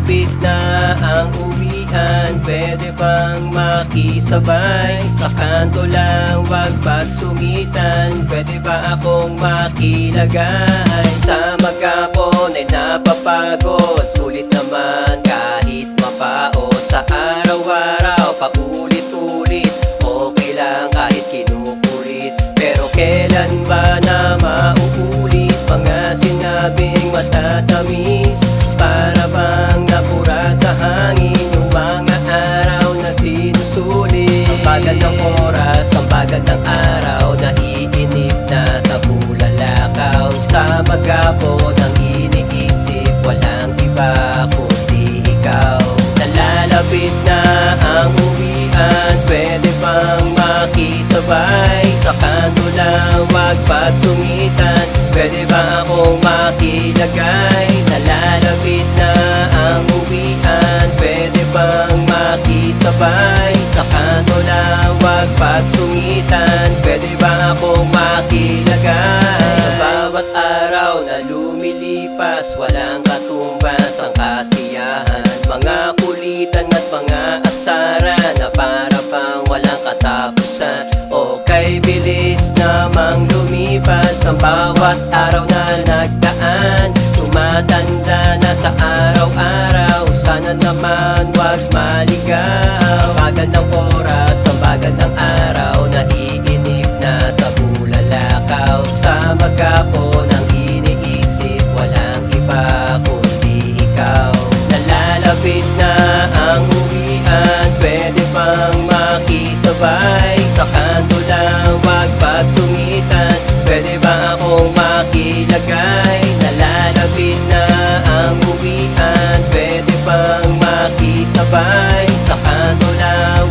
Nalalapit na ang uwian, pwede bang makisabay? Sa kanto lang, wag pagsungitan, pwede ba akong makilagay? Sa maghapon ay napapagod, sulit naman kahit mapao. Sa araw-araw, paulit-ulit, okay lang kahit kinukulit. Pero kailan ba na mauulit mga sinabing matatamis? Para bang napura sa hangin yung mga araw na sinusulit. Ang bagal ng oras, ang bagal ng araw, naiinip na sa bulalakaw. Sa maghapon ang iniisip, walang iba kundi ikaw. Nalalapit na ang uwian, pwede bang makisabay? Sa kanto lang, wag pagsungitan, pwede ba akong makilagay? Nalalapit na ang uwian, pwede bang makisabay? Sa kanto lang, wag pagsungitan, pwede ba akong makilagay? Sa bawat araw na lumilipas, walang katumbas ang kasiyahan. Mga kulitan at mga asaran na para bang walang katapusan. Okay, bilis namang lumipas ang bawat araw na nagdaan. Tumatanda na sa araw-araw, sana naman wag maligaw. Ang bagal ng oras, ang bagal ng araw, naiinip na sa bulalakaw. Sa maghapon ang iniisip, walang iba kundi ikaw. Nalalapit na ang uwian, pwede bang makisabay? Sa kanto lang, wag pagsungitan, pwede ba akong makilagay? Nalalapit na ang uwian, pwede bang makisabay? Sa kanto lang,